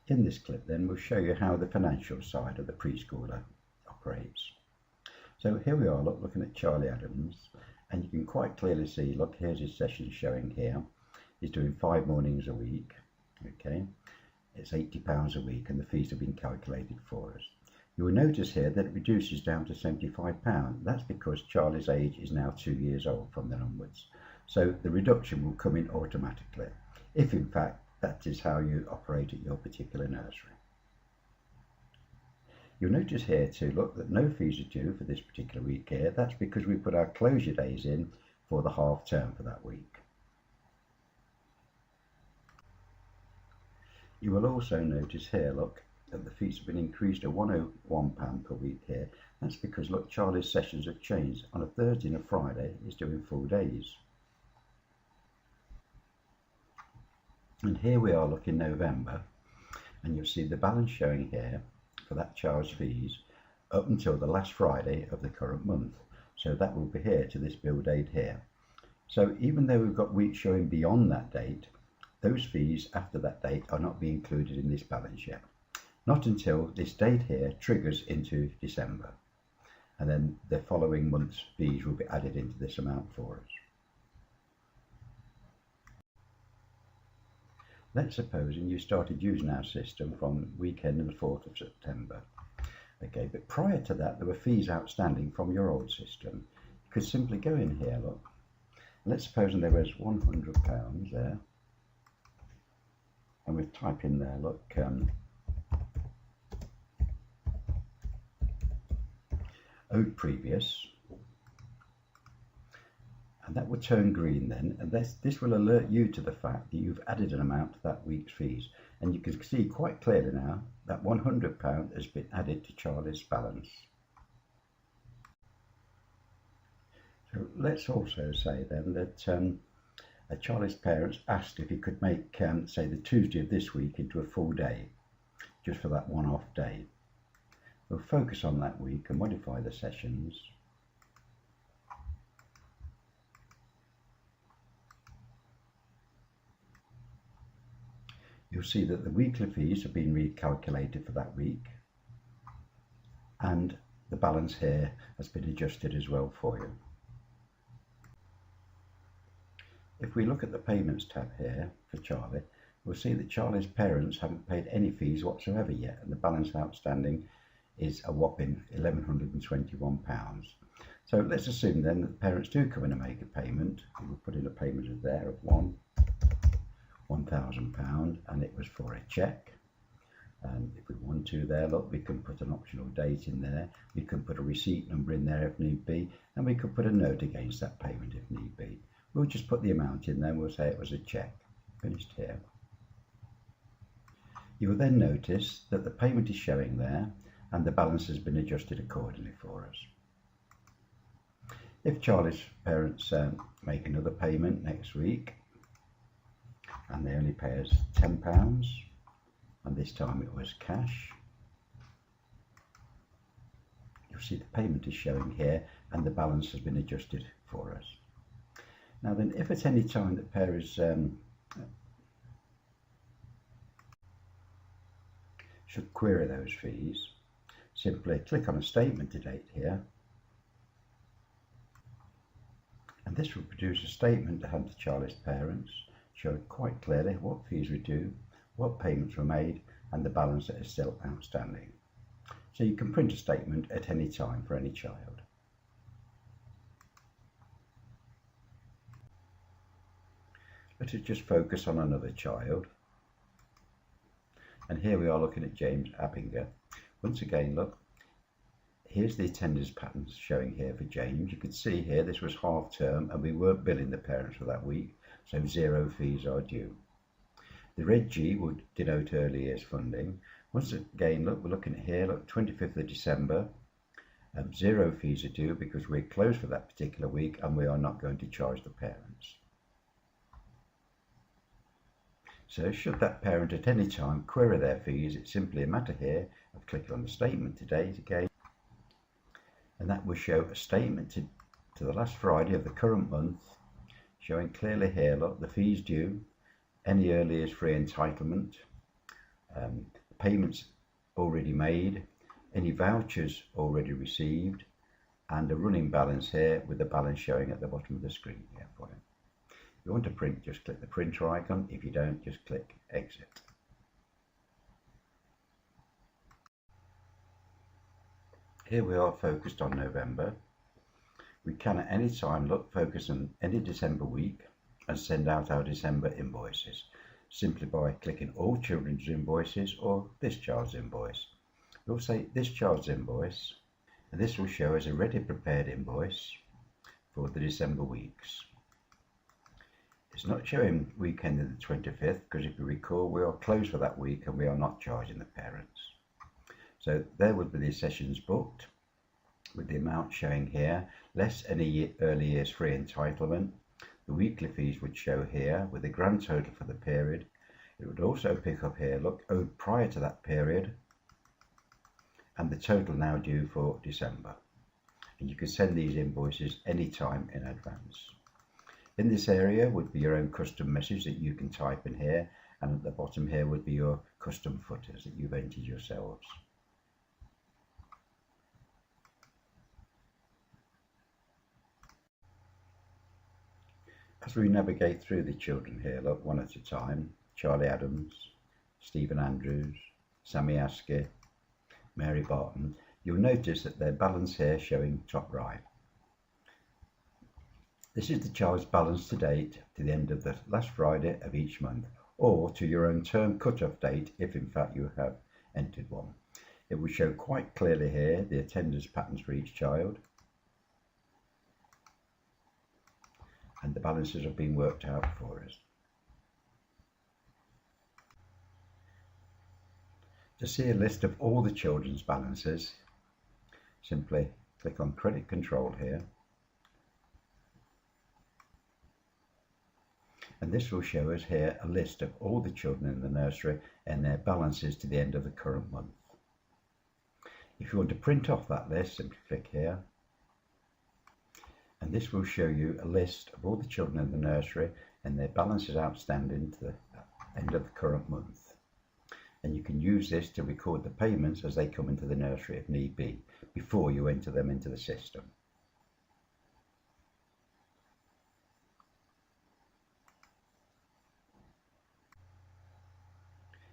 In this clip then we'll show you how the financial side of the preschooler operates. So here we are, looking at Charlie Adams, and you can quite clearly see, look, here's his session showing here. He's doing 5 mornings a week, okay. It's £80 a week and the fees have been calculated for us. You will notice here that it reduces down to £75. That's because Charlie's age is now 2 years old from then onwards. So the reduction will come in automatically, if in fact that is how you operate at your particular nursery. You'll notice here too, look, that no fees are due for this particular week here. That's because we put our closure days in for the half term for that week. You will also notice here, look, that the fees have been increased to £101 per week here. That's because, look, Charlie's sessions have changed. On a Thursday and a Friday, he's doing full days. And here we are, look, in November, and you'll see the balance showing here for that child's fees up until the last Friday of the current month. So that will be here to this bill date here. So even though we've got weeks showing beyond that date, those fees after that date are not being included in this balance yet. Not until this date here triggers into December. And then the following month's fees will be added into this amount for us. Let's suppose you started using our system from weekend of the 4th of September. Okay, but prior to that there were fees outstanding from your old system. You could simply go in here, look. Let's suppose there was £100 there. And we type in there, look, owed previous, and that will turn green then, and this will alert you to the fact that you've added an amount to that week's fees. And you can see quite clearly now that £100 has been added to Charlie's balance. So let's also say then that Charlie's parents asked if he could make, say, the Tuesday of this week into a full day, just for that one-off day. We'll focus on that week and modify the sessions. You'll see that the weekly fees have been recalculated for that week, and the balance here has been adjusted as well for you. If we look at the payments tab here for Charlie, we'll see that Charlie's parents haven't paid any fees whatsoever yet, and the balance outstanding is a whopping £1,121. So let's assume then that the parents do come in and make a payment. We'll put in a payment of there of £1,000, and it was for a cheque. And if we want to there, look, we can put an optional date in there, we can put a receipt number in there if need be, and we could put a note against that payment if need be. We'll just put the amount in there and we'll say it was a cheque. Finished here. You will then notice that the payment is showing there and the balance has been adjusted accordingly for us. If Charlie's parents make another payment next week and they only pay us £10, and this time it was cash, you'll see the payment is showing here and the balance has been adjusted for us. Now then, if at any time the parents should query those fees, simply click on a statement to date here, and this will produce a statement to hand to Charlie's parents, showing quite clearly what fees were due, what payments were made, and the balance that is still outstanding. So you can print a statement at any time for any child. Let us just focus on another child. And here we are looking at James Abbinger. Once again, look, here's the attendance patterns showing here for James. You can see here this was half term and we weren't billing the parents for that week, so 0 fees are due. The red G would denote early years funding. Once again, look, we're looking at here, look, 25th of December, 0 fees are due because we're closed for that particular week and we are not going to charge the parents. So should that parent at any time query their fees, it's simply a matter here of clicking on the statement to date again, and that will show a statement to the last Friday of the current month, showing clearly here, look, the fees due, any early years free entitlement, payments already made, any vouchers already received, and a running balance here with the balance showing at the bottom of the screen here for you. If you want to print, just click the printer icon. If you don't, just click exit. Here we are focused on November. We can at any time focus on any December week and send out our December invoices simply by clicking all children's invoices or this child's invoice. We'll say this child's invoice, and this will show as a ready prepared invoice for the December weeks. It's not showing weekend of the 25th because if you recall we are closed for that week and we are not charging the parents. So there would be the sessions booked with the amount showing here, less any early years free entitlement. The weekly fees would show here with the grand total for the period. It would also pick up here, look, owed prior to that period and the total now due for December. And you can send these invoices anytime in advance. In this area would be your own custom message that you can type in here, and at the bottom here would be your custom footers that you've entered yourselves. As we navigate through the children here, look, one at a time, Charlie Adams, Stephen Andrews, Sammy Asker, Mary Barton, you'll notice that their balance here showing top right. This is the child's balance to date to the end of the last Friday of each month, or to your own term cut-off date if in fact you have entered one. It will show quite clearly here the attendance patterns for each child, and the balances have been worked out for us. To see a list of all the children's balances, simply click on Credit Control here, and this will show us here a list of all the children in the nursery and their balances to the end of the current month. If you want to print off that list, simply click here, and this will show you a list of all the children in the nursery and their balances outstanding to the end of the current month. And you can use this to record the payments as they come into the nursery if need be, before you enter them into the system.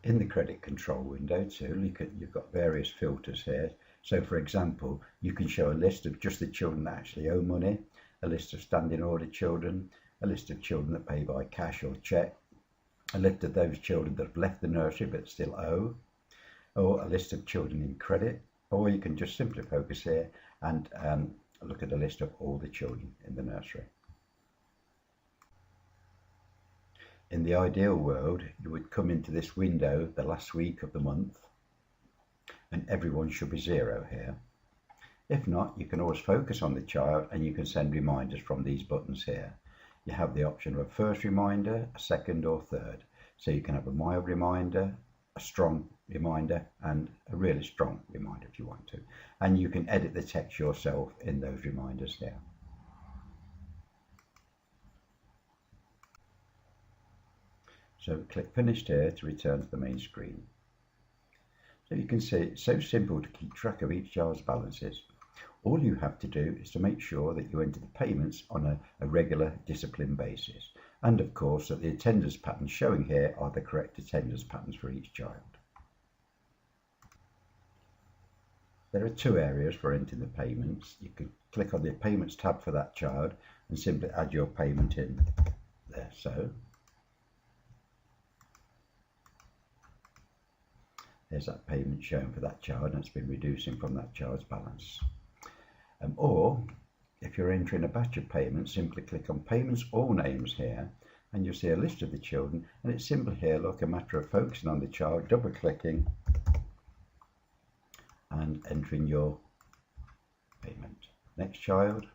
In the credit control window too, you've got various filters here. So for example, you can show a list of just the children that actually owe money, a list of standing order children, a list of children that pay by cash or cheque, a list of those children that have left the nursery but still owe, or a list of children in credit, or you can just simply focus here and look at a list of all the children in the nursery. In the ideal world, you would come into this window the last week of the month and everyone should be zero here. If not, you can always focus on the child and you can send reminders from these buttons here. You have the option of a first reminder, a second or third. So you can have a mild reminder, a strong reminder and a really strong reminder if you want to. And you can edit the text yourself in those reminders there. So click Finished here to return to the main screen. So you can see it's so simple to keep track of each child's balances. All you have to do is to make sure that you enter the payments on a regular discipline basis. And of course that the attendance patterns showing here are the correct attendance patterns for each child. There are two areas for entering the payments. You can click on the Payments tab for that child and simply add your payment in there. So there's that payment shown for that child and it's been reducing from that child's balance. Or if you're entering a batch of payments, simply click on Payments All Names here and you'll see a list of the children, and it's simple here, look, a matter of focusing on the child, double clicking and entering your payment. Next child.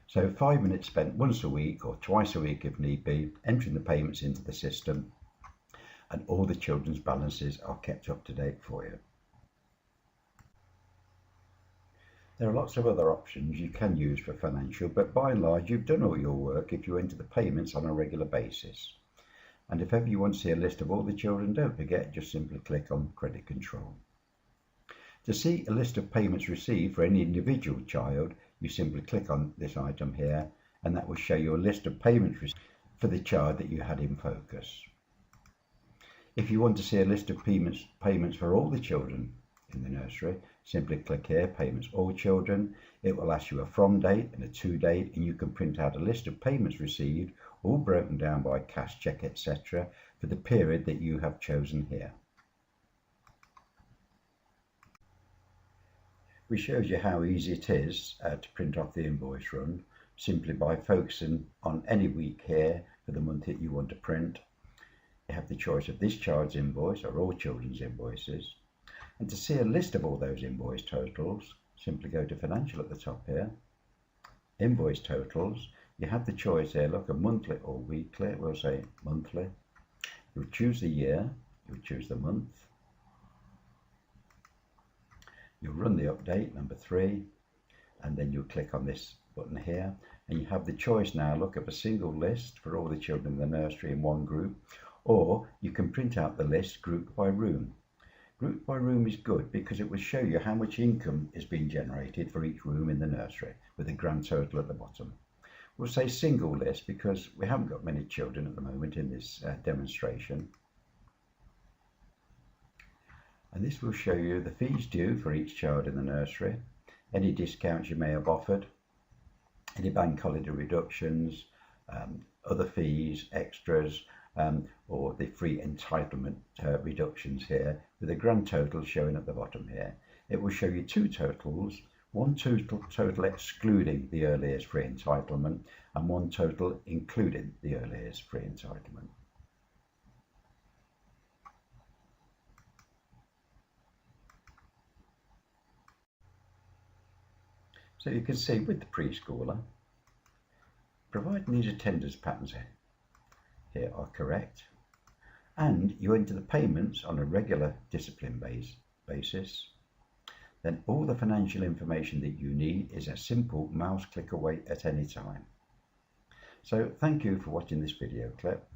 So 5 minutes spent once a week or twice a week if need be, entering the payments into the system, and all the children's balances are kept up to date for you. There are lots of other options you can use for financial, but by and large you've done all your work if you enter the payments on a regular basis. And if ever you want to see a list of all the children, don't forget, just simply click on Credit Control. To see a list of payments received for any individual child, you simply click on this item here, and that will show you a list of payments received for the child that you had in focus. If you want to see a list of payments for all the children in the nursery, simply click here, Payments All Children. It will ask you a from date and a to date, and you can print out a list of payments received, all broken down by cash, cheque, etc. for the period that you have chosen here. Which shows you how easy it is to print off the invoice run, simply by focusing on any week here for the month that you want to print. You have the choice of this child's invoice or all children's invoices. And to see a list of all those invoice totals, simply go to Financial at the top here, Invoice Totals. You have the choice here, look, a monthly or weekly. We'll say monthly. You'll choose the year, you'll choose the month. You'll run the update, number 3, and then you'll click on this button here, and you have the choice now, look, of a single list for all the children in the nursery in one group, or you can print out the list grouped by room. Grouped by room is good because it will show you how much income is being generated for each room in the nursery with a grand total at the bottom. We'll say single list because we haven't got many children at the moment in this demonstration. And this will show you the fees due for each child in the nursery, any discounts you may have offered, any bank holiday reductions, other fees, extras, or the free entitlement reductions here, with a grand total showing at the bottom here. It will show you two totals, one total excluding the earliest free entitlement and one total including the earliest free entitlement. So you can see with the preschooler, providing these attendance patterns here are correct, and you enter the payments on a regular discipline basis, then all the financial information that you need is a simple mouse click away at any time. So thank you for watching this video clip.